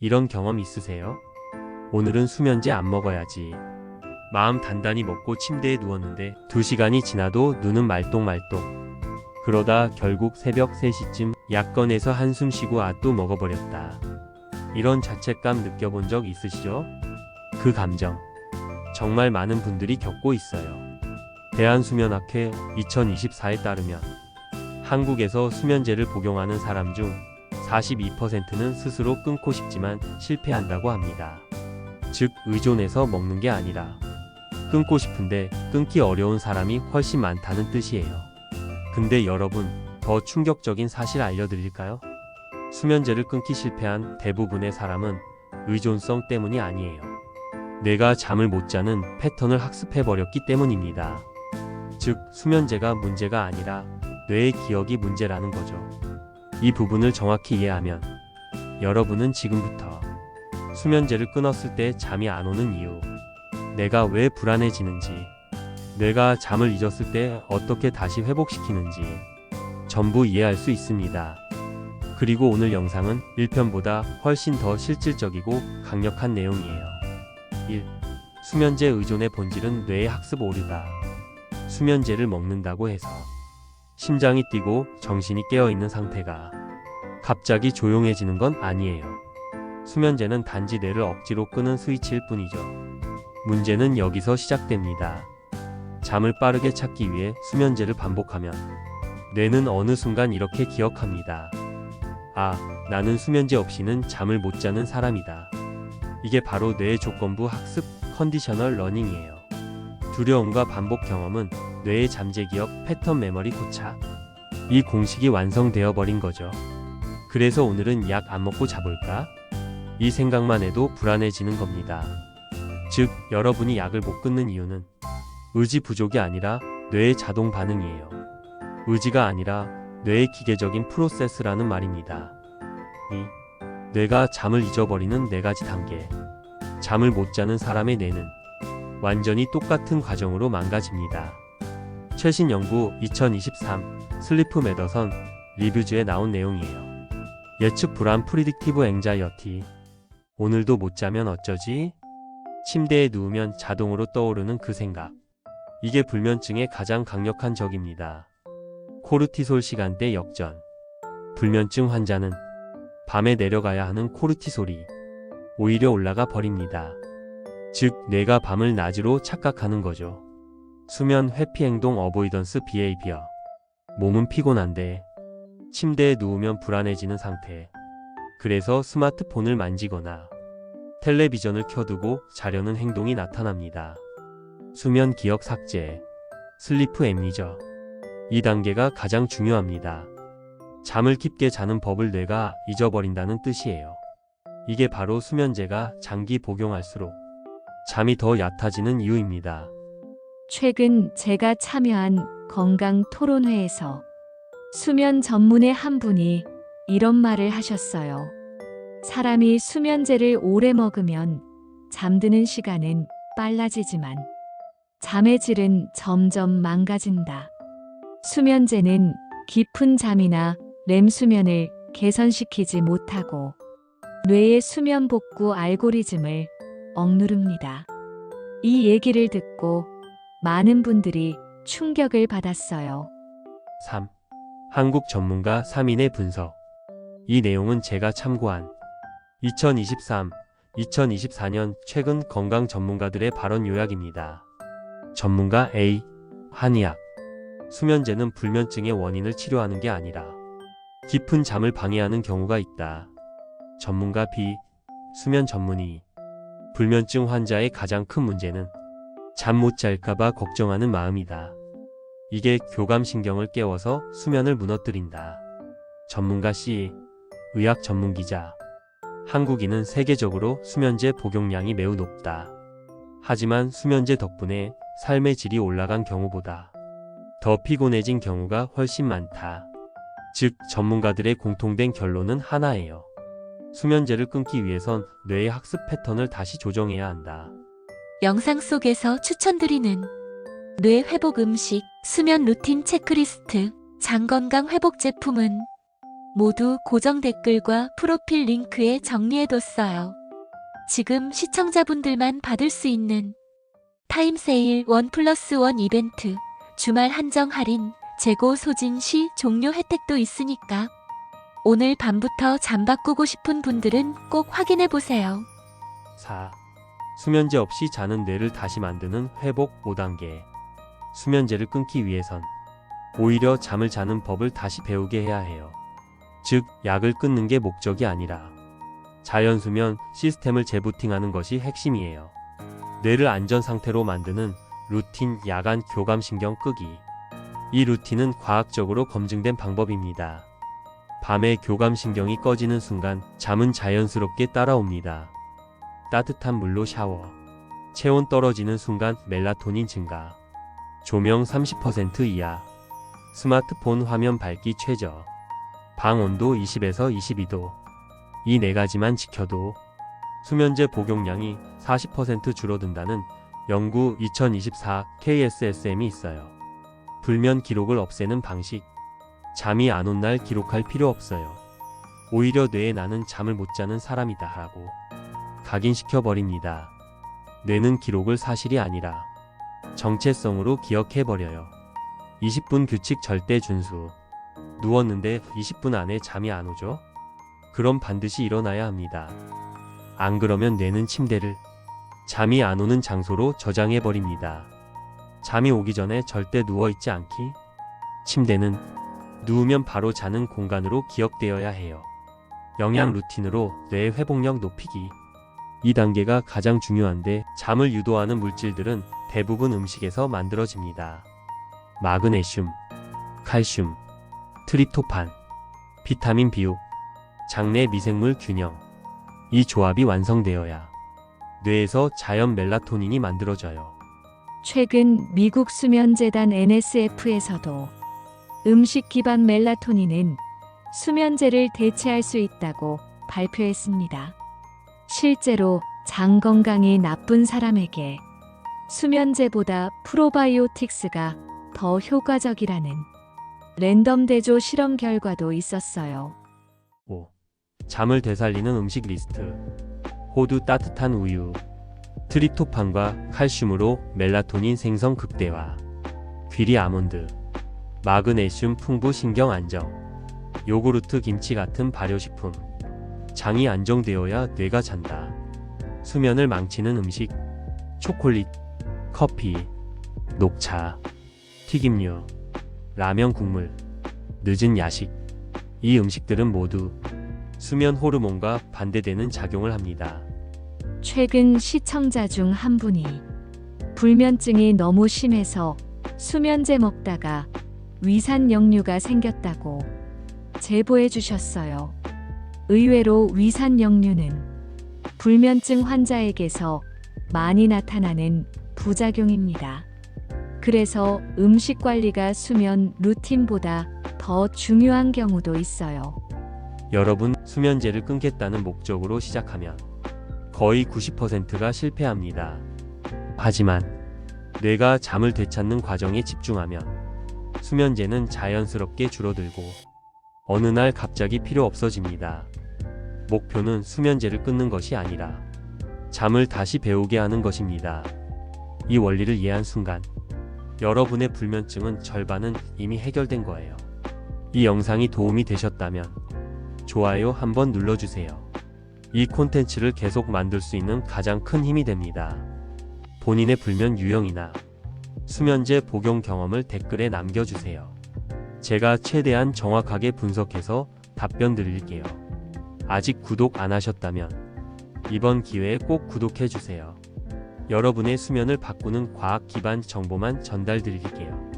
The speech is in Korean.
이런 경험 있으세요? 오늘은 수면제 안 먹어야지. 마음 단단히 먹고 침대에 누웠는데 2시간이 지나도 눈은 말똥말똥. 그러다 결국 새벽 3시쯤 약 꺼내서 한숨 쉬고 또 먹어버렸다. 이런 자책감 느껴본 적 있으시죠? 그 감정 정말 많은 분들이 겪고 있어요. 대한수면학회 2024에 따르면 한국에서 수면제를 복용하는 사람 중 42%는 스스로 끊고 싶지만 실패한다고 합니다. 즉 의존해서 먹는 게 아니라 끊고 싶은데 끊기 어려운 사람이 훨씬 많다는 뜻이에요. 근데 여러분, 더 충격적인 사실 알려드릴까요? 수면제를 끊기 실패한 대부분의 사람은 의존성 때문이 아니에요. 뇌가 잠을 못 자는 패턴을 학습해버렸기 때문입니다. 즉, 수면제가 문제가 아니라 뇌의 기억이 문제라는 거죠. 이 부분을 정확히 이해하면 여러분은 지금부터 수면제를 끊었을 때 잠이 안 오는 이유, 내가 왜 불안해지는지, 뇌가 잠을 잊었을 때 어떻게 다시 회복시키는지 전부 이해할 수 있습니다. 그리고 오늘 영상은 1편보다 훨씬 더 실질적이고 강력한 내용이에요. 1. 수면제 의존의 본질은 뇌의 학습 오류다. 수면제를 먹는다고 해서 심장이 뛰고 정신이 깨어있는 상태가 갑자기 조용해지는 건 아니에요. 수면제는 단지 뇌를 억지로 끄는 스위치일 뿐이죠. 문제는 여기서 시작됩니다. 잠을 빠르게 찾기 위해 수면제를 반복하면 뇌는 어느 순간 이렇게 기억합니다. 아, 나는 수면제 없이는 잠을 못 자는 사람이다. 이게 바로 뇌의 조건부 학습 컨디셔널 러닝이에요. 두려움과 반복 경험은 뇌의 잠재 기억 패턴 메모리 고착. 이 공식이 완성되어 버린 거죠. 그래서 오늘은 약 안 먹고 자볼까? 이 생각만 해도 불안해지는 겁니다. 즉, 여러분이 약을 못 끊는 이유는 의지 부족이 아니라 뇌의 자동 반응이에요. 의지가 아니라 뇌의 기계적인 프로세스라는 말입니다. 2. 뇌가 잠을 잊어버리는 4가지 단계. 잠을 못 자는 사람의 뇌는 완전히 똑같은 과정으로 망가집니다. 최신 연구 2023 슬리프 메더선 리뷰즈에 나온 내용이에요. 예측 불안 프리딕티브 앵자이어티. 오늘도 못 자면 어쩌지? 침대에 누우면 자동으로 떠오르는 그 생각. 이게 불면증의 가장 강력한 적입니다. 코르티솔 시간대 역전. 불면증 환자는 밤에 내려가야 하는 코르티솔이 오히려 올라가 버립니다. 즉, 뇌가 밤을 낮으로 착각하는 거죠. 수면 회피 행동 어보이던스 비헤이비어. 몸은 피곤한데 침대에 누우면 불안해지는 상태. 그래서 스마트폰을 만지거나 텔레비전을 켜두고 자려는 행동이 나타납니다. 수면 기억 삭제, 슬리프 앰니저. 이 단계가 가장 중요합니다. 잠을 깊게 자는 법을 뇌가 잊어버린다는 뜻이에요. 이게 바로 수면제가 장기 복용할수록 잠이 더 얕아지는 이유입니다. 최근 제가 참여한 건강 토론회에서 수면 전문의 한 분이 이런 말을 하셨어요. 사람이 수면제를 오래 먹으면 잠드는 시간은 빨라지지만 잠의 질은 점점 망가진다. 수면제는 깊은 잠이나 렘 수면을 개선시키지 못하고 뇌의 수면 복구 알고리즘을 억누릅니다. 이 얘기를 듣고 많은 분들이 충격을 받았어요. 3. 한국 전문가 3인의 분석. 이 내용은 제가 참고한 2023-2024년 최근 건강 전문가들의 발언 요약입니다. 전문가 A. 한의학. 수면제는 불면증의 원인을 치료하는 게 아니라 깊은 잠을 방해하는 경우가 있다. 전문가 B. 수면 전문의. 불면증 환자의 가장 큰 문제는 잠 못 잘까봐 걱정하는 마음이다. 이게 교감신경을 깨워서 수면을 무너뜨린다. 전문가 C. 의학 전문기자. 한국인은 세계적으로 수면제 복용량이 매우 높다. 하지만 수면제 덕분에 삶의 질이 올라간 경우보다 더 피곤해진 경우가 훨씬 많다. 즉, 전문가들의 공통된 결론은 하나예요. 수면제를 끊기 위해선 뇌의 학습 패턴을 다시 조정해야 한다. 영상 속에서 추천드리는 뇌 회복 음식, 수면 루틴 체크리스트, 장 건강 회복 제품은 모두 고정 댓글과 프로필 링크에 정리해뒀어요. 지금 시청자분들만 받을 수 있는 타임세일 1+1 이벤트, 주말 한정 할인, 재고 소진 시 종료 혜택도 있으니까 오늘 밤부터 잠 바꾸고 싶은 분들은 꼭 확인해보세요. 4. 수면제 없이 자는 뇌를 다시 만드는 회복 5단계. 수면제를 끊기 위해선 오히려 잠을 자는 법을 다시 배우게 해야 해요. 즉, 약을 끊는 게 목적이 아니라 자연수면 시스템을 재부팅하는 것이 핵심이에요. 뇌를 안전 상태로 만드는 루틴 야간 교감신경 끄기. 이 루틴은 과학적으로 검증된 방법입니다. 밤에 교감신경이 꺼지는 순간 잠은 자연스럽게 따라옵니다. 따뜻한 물로 샤워. 체온 떨어지는 순간 멜라토닌 증가. 조명 30% 이하. 스마트폰 화면 밝기 최저. 방 온도 20에서 22도. 이 4가지만 지켜도 수면제 복용량이 40% 줄어든다는 연구 2024 KSSM이 있어요. 불면 기록을 없애는 방식. 잠이 안 온 날 기록할 필요 없어요. 오히려 뇌에 나는 잠을 못 자는 사람이다 하고 각인시켜버립니다. 뇌는 기록을 사실이 아니라 정체성으로 기억해버려요. 20분 규칙 절대 준수. 누웠는데 20분 안에 잠이 안 오죠? 그럼 반드시 일어나야 합니다. 안 그러면 뇌는 침대를 잠이 안 오는 장소로 저장해버립니다. 잠이 오기 전에 절대 누워있지 않기. 침대는 누우면 바로 자는 공간으로 기억되어야 해요. 영양 루틴으로 뇌 회복력 높이기. 이 단계가 가장 중요한데 잠을 유도하는 물질들은 대부분 음식에서 만들어집니다. 마그네슘, 칼슘, 트립토판, 비타민 B6, 장내 미생물 균형. 이 조합이 완성되어야 뇌에서 자연 멜라토닌이 만들어져요. 최근 미국 수면재단 NSF에서도 음식 기반 멜라토닌은 수면제를 대체할 수 있다고 발표했습니다. 실제로 장 건강이 나쁜 사람에게 수면제보다 프로바이오틱스가 더 효과적이라는 랜덤 대조 실험 결과도 있었어요. 5. 잠을 되살리는 음식 리스트. 호두 따뜻한 우유. 트립토판과 칼슘으로 멜라토닌 생성 극대화. 귀리 아몬드. 마그네슘 풍부 신경 안정. 요구르트 김치 같은 발효식품. 장이 안정되어야 뇌가 잔다. 수면을 망치는 음식. 초콜릿, 커피, 녹차, 튀김류, 라면 국물, 늦은 야식. 이 음식들은 모두 수면 호르몬과 반대되는 작용을 합니다. 최근 시청자 중 한 분이 불면증이 너무 심해서 수면제 먹다가 위산 역류가 생겼다고 제보해 주셨어요. 의외로 위산 역류는 불면증 환자에게서 많이 나타나는 부작용입니다. 그래서 음식 관리가 수면 루틴보다 더 중요한 경우도 있어요. 여러분, 수면제를 끊겠다는 목적으로 시작하면 거의 90%가 실패합니다. 하지만 뇌가 잠을 되찾는 과정에 집중하면 수면제는 자연스럽게 줄어들고 어느 날 갑자기 필요 없어집니다. 목표는 수면제를 끊는 것이 아니라 잠을 다시 배우게 하는 것입니다. 이 원리를 이해한 순간 여러분의 불면증은 절반은 이미 해결된 거예요. 이 영상이 도움이 되셨다면 좋아요 한번 눌러주세요. 이 콘텐츠를 계속 만들 수 있는 가장 큰 힘이 됩니다. 본인의 불면 유형이나 수면제 복용 경험을 댓글에 남겨주세요. 제가 최대한 정확하게 분석해서 답변 드릴게요. 아직 구독 안 하셨다면 이번 기회에 꼭 구독해주세요. 여러분의 수면을 바꾸는 과학 기반 정보만 전달드릴게요.